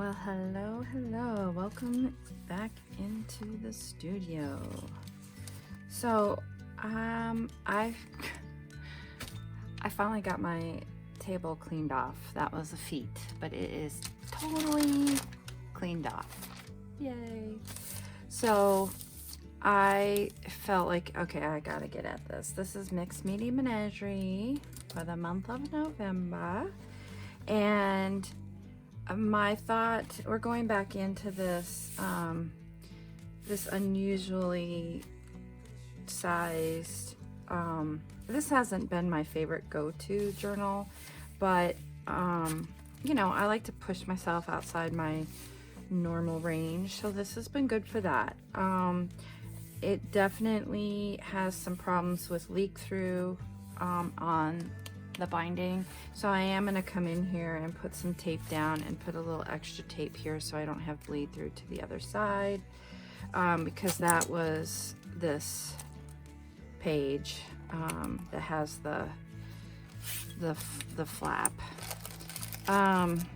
Well, hello. Welcome back into the studio. So, I finally got my table cleaned off. That was a feat, but it is totally cleaned off. Yay. So, I felt like, okay, I gotta get at this. This is Mixed Media Menagerie for the month of November. And my thought, we're going back into this this unusually sized, this hasn't been my favorite go-to journal, but you know, I like to push myself outside my normal range, so this has been good for that. It definitely has some problems with leak through on the binding, so I am going to come in here and put some tape down and put a little extra tape here so I don't have bleed through to the other side, because that was this page that has the flap, and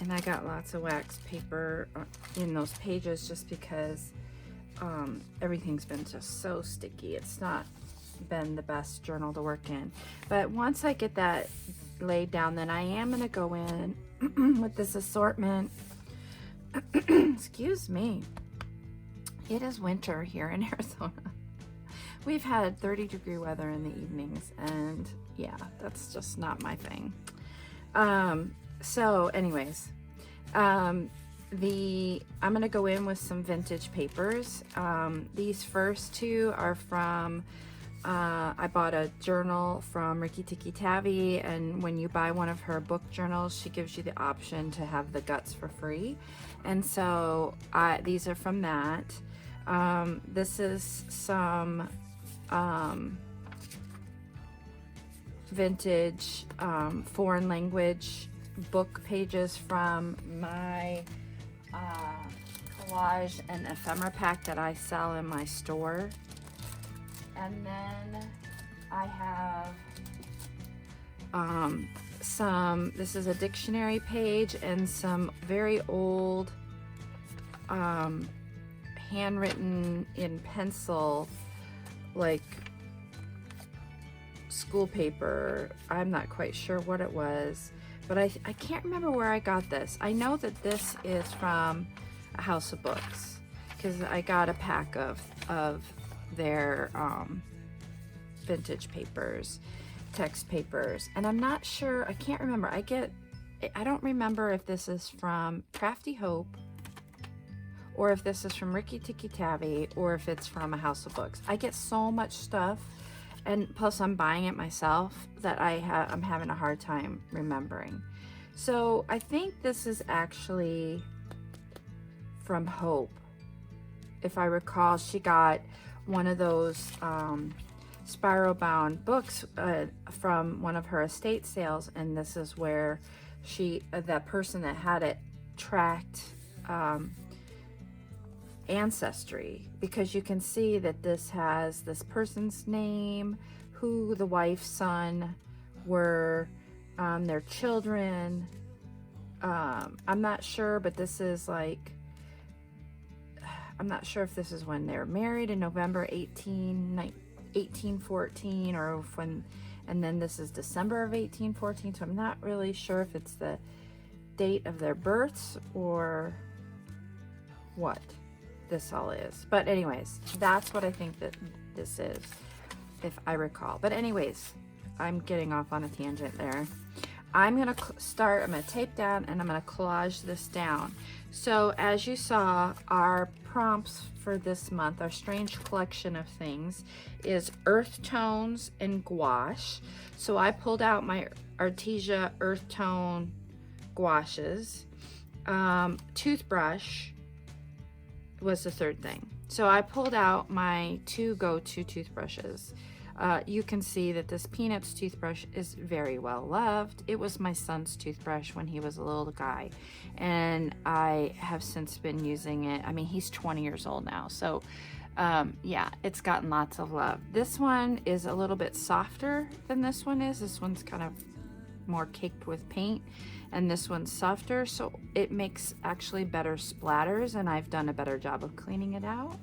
I got lots of wax paper in those pages just because everything's been just so sticky. It's not been the best journal to work in, but once I get that laid down, then I am going to go in with this assortment. Excuse me, it is winter here in Arizona. We've had 30-degree weather in the evenings, and yeah, that's just not my thing. So anyways, I'm gonna go in with some vintage papers. These first two are from I bought a journal from Ricky Tikki Tavi, and when you buy one of her book journals, she gives you the option to have the guts for free. And so these are from that. This is some vintage foreign language book pages from my collage and ephemera pack that I sell in my store. And then I have this is a dictionary page and some very old handwritten in pencil, like school paper. I'm not quite sure what it was, but I can't remember where I got this. I know that this is from a house of books because I got a pack of their vintage papers, text papers, and I'm not sure, I can't remember. I don't remember if this is from Crafty Hope or if this is from Ricky Tikki Tavi or if it's from a house of books. I get so much stuff, and plus I'm buying it myself, that I'm having a hard time remembering. So I think this is actually from Hope. If I recall, she got one of those spiral bound books from one of her estate sales, and this is where that person that had it tracked ancestry, because you can see that this has this person's name, who the wife's son were, their children. I'm not sure, but this is like, I'm not sure if this is when they were married in November 1814 or when, and then this is December of 1814, so I'm not really sure if it's the date of their births or what this all is. But anyways, that's what I think that this is, if I recall. But anyways, I'm getting off on a tangent there. I'm gonna tape down and I'm gonna collage this down. So as you saw, our prompts for this month, our strange collection of things, is earth tones and gouache. So I pulled out my Artesia earth tone gouaches. Toothbrush was the third thing. So I pulled out my two go-to toothbrushes. You can see that this Peanuts toothbrush is very well loved. It was my son's toothbrush when he was a little guy, and I have since been using it. I mean, he's 20 years old now, so yeah, it's gotten lots of love. This one is a little bit softer than this one is. This one's kind of more caked with paint, and this one's softer, so it makes actually better splatters, and I've done a better job of cleaning it out.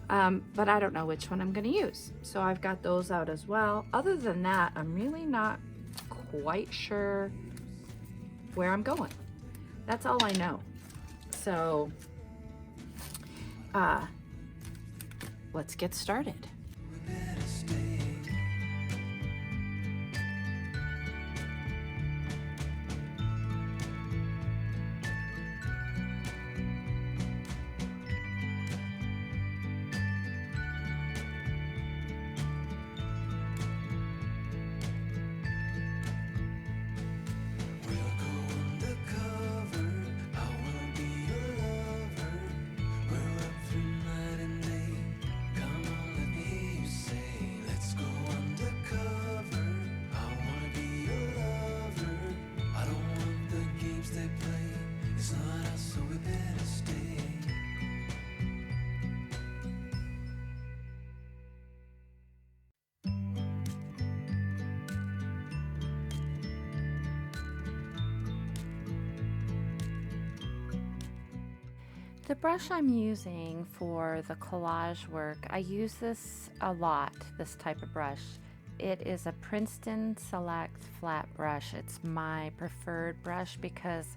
But I don't know which one I'm going to use, so I've got those out as well. Other than that, I'm really not quite sure where I'm going. That's all I know. So let's get started. The brush I'm using for the collage work, I use this a lot, this type of brush. It is a Princeton Select flat brush. It's my preferred brush because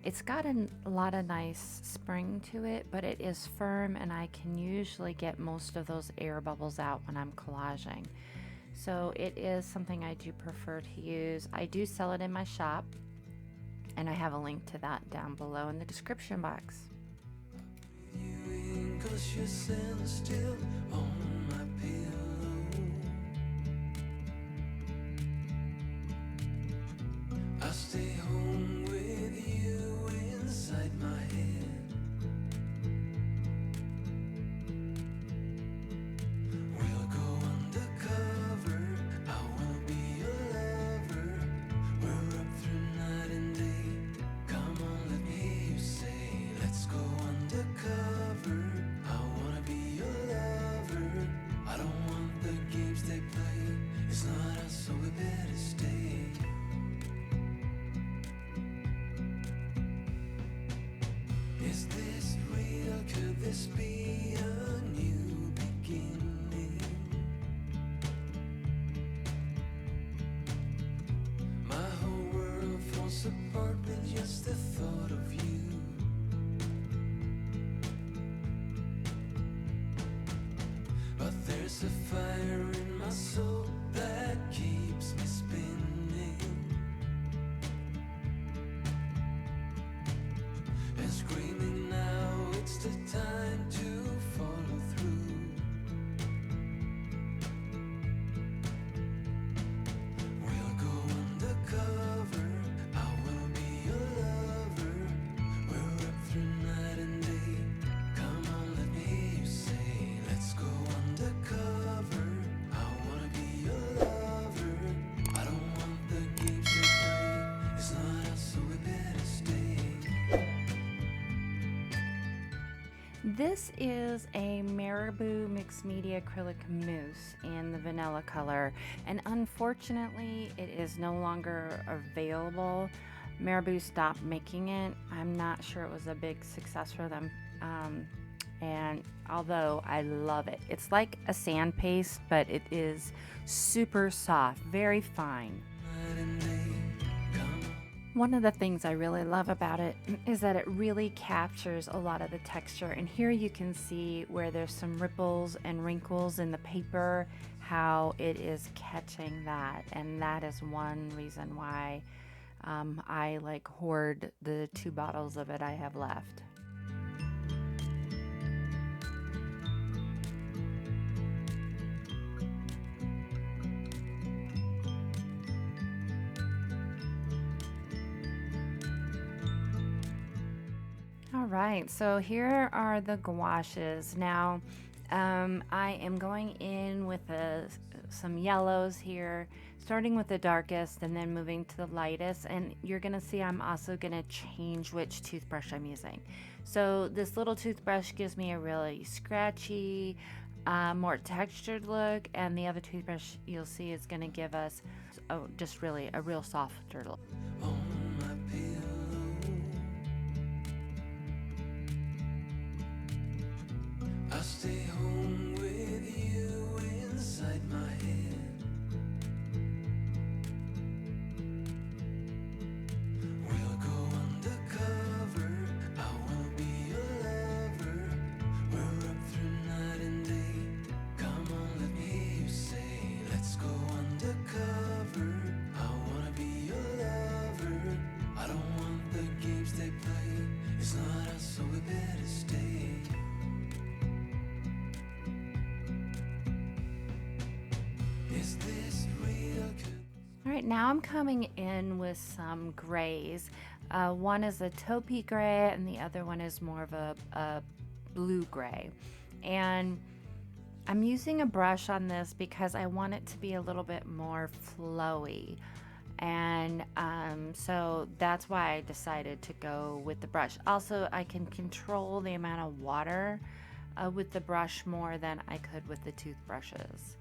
it's got a lot of nice spring to it, but it is firm, and I can usually get most of those air bubbles out when I'm collaging. So it is something I do prefer to use. I do sell it in my shop, and I have a link to that down below in the description box. 'Cause you're standing still on my pillow. I stay home with you inside my head. We'll go undercover. I will be your lover. We're up through night and day. Come on, let me hear you say, let's go undercover. It's not us, so we better stay. Is this real? Could this be a new beginning? My whole world falls apart with just the thought of you. But there's a fire in my soul that keeps me spinning and screaming now. It's the time to follow through. We'll go undercover. I will be your lover. We're up through night and day. Come on, let me hear you say, let's go undercover. This is a Marabu Mixed Media Acrylic Mousse in the vanilla color, and unfortunately it is no longer available. Marabu stopped making it. I'm not sure it was a big success for them, and although I love it. It's like a sand paste, but it is super soft, very fine. One of the things I really love about it is that it really captures a lot of the texture, and here you can see where there's some ripples and wrinkles in the paper, how it is catching that, and that is one reason why I like hoard the 2 bottles of it I have left. All right, so here are the gouaches. Now, I am going in with some yellows here, starting with the darkest and then moving to the lightest. And you're gonna see I'm also gonna change which toothbrush I'm using. So this little toothbrush gives me a really scratchy, more textured look, and the other toothbrush you'll see is gonna give us just really a real softer look. stay home with you inside my head. We'll go undercover. I wanna be your lover. We're up through night and day. Come on, let me hear you say, let's go undercover. I wanna be your lover. I don't want the games they play. It's not us, so we better stay. Is this real? All right, now I'm coming in with some grays. One is a taupey gray and the other one is more of a blue gray. And I'm using a brush on this because I want it to be a little bit more flowy. And so that's why I decided to go with the brush. Also, I can control the amount of water with the brush more than I could with the toothbrushes.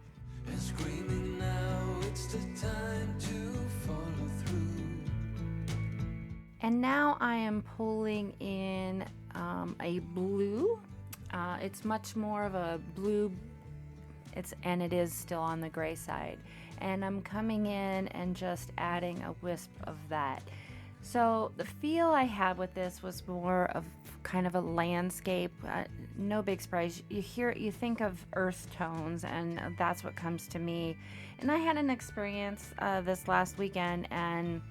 And screaming now, it's the time to follow through. And now I am pulling in a blue. It's much more of a blue, and it is still on the gray side. And I'm coming in and just adding a wisp of that. So the feel I had with this was more of kind of a landscape. No big surprise. You think of earth tones, and that's what comes to me. And I had an experience this last weekend, and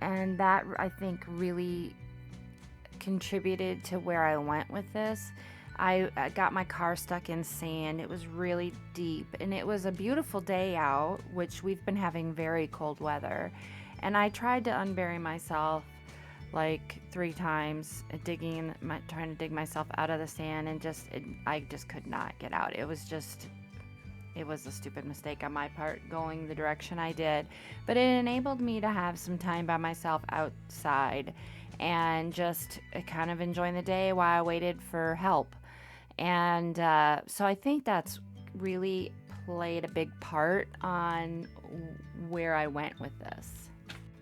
that I think really contributed to where I went with this. I got my car stuck in sand. It was really deep, and it was a beautiful day out, which we've been having very cold weather. And I tried to unbury myself like 3 times, trying to dig myself out of the sand, and I just could not get out. It was a stupid mistake on my part going the direction I did, but it enabled me to have some time by myself outside and just kind of enjoying the day while I waited for help. And so I think that's really played a big part on where I went with this.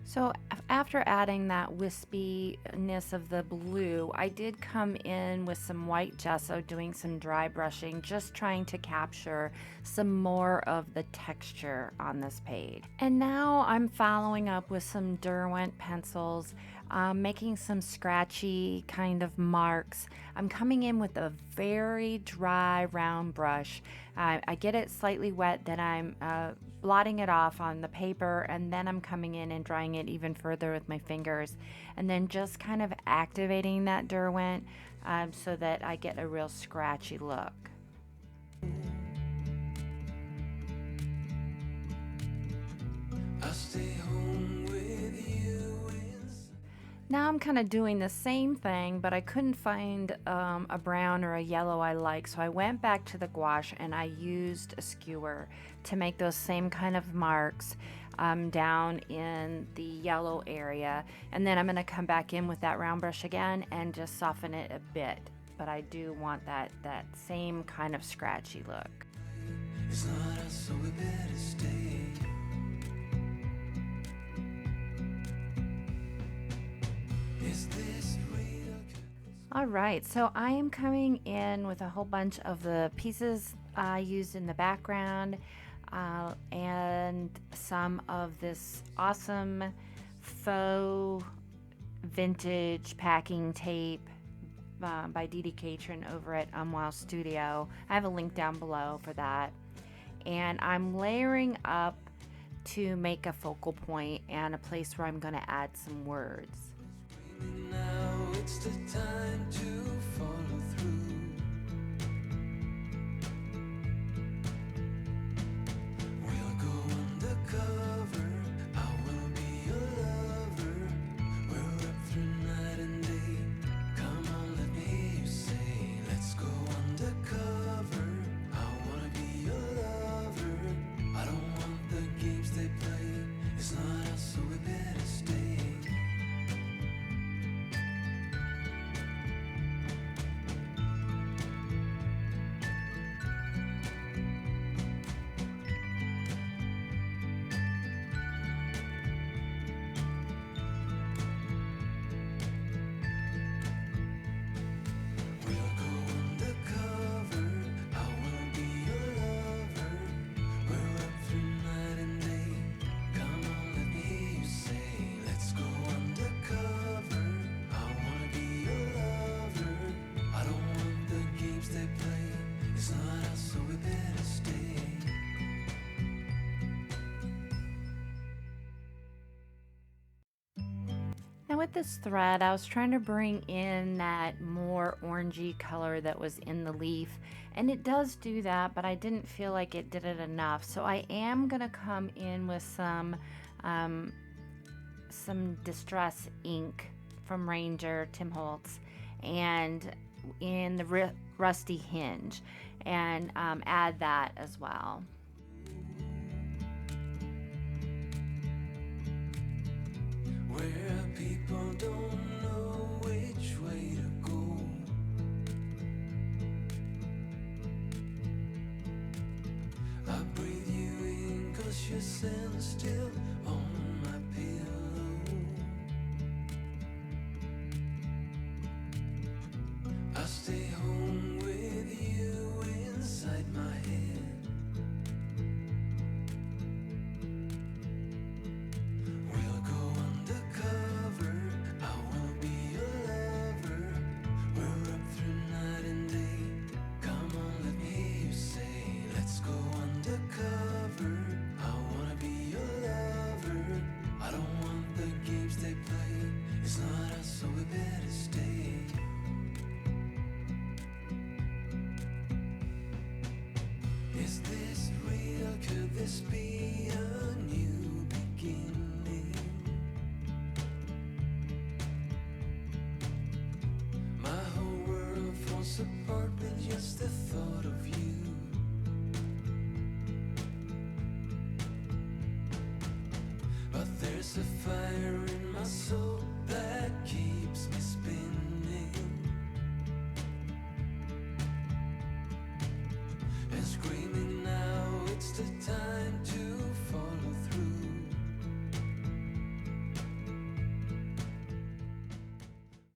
So after adding that wispiness of the blue, I did come in with some white gesso, doing some dry brushing, just trying to capture some more of the texture on this page. And now I'm following up with some Derwent pencils, making some scratchy kind of marks. I'm coming in with a very dry round brush. I get it slightly wet, then I'm blotting it off on the paper, and then I'm coming in and drying it even further with my fingers, and then just kind of activating that Derwent so that I get a real scratchy look. I'll stay home with you. Now I'm kind of doing the same thing, but I couldn't find a brown or a yellow I like, so I went back to the gouache and I used a skewer to make those same kind of marks down in the yellow area. And then I'm going to come back in with that round brush again and just soften it a bit. But I do want that same kind of scratchy look. It's not us, so we better stay. Is this real? All right, so I am coming in with a whole bunch of the pieces I used in the background and some of this awesome faux vintage packing tape by Dee Catron over at Wow Studio. I have a link down below for that. And I'm layering up to make a focal point and a place where I'm going to add some words. Now it's the time to follow through. We'll go undercover. I will be your lover. We're up through night and day. Come on, let me hear you say, let's go undercover. I wanna be your lover. I don't want the games they play. It's not us, so we better stay. Now with this thread, I was trying to bring in that more orangey color that was in the leaf, and it does do that, but I didn't feel like it did it enough. So I am gonna come in with some Distress ink from Ranger Tim Holtz and in the Rusty Hinge, and add that as well. Where people don't know which way to go. I breathe you in 'cause you're standing still on my pillow. I stay home with you inside my head. We'll go undercover. I wanna be your lover. We're up through night and day. Come on, let me hear you say, let's go undercover. I wanna be your lover. I don't want the games they play. It's not us, so we better stay. Is this real? Could this be a new beginning? My whole world falls apart with just the thought of you. But there's a fire in my soul that keeps me spinning.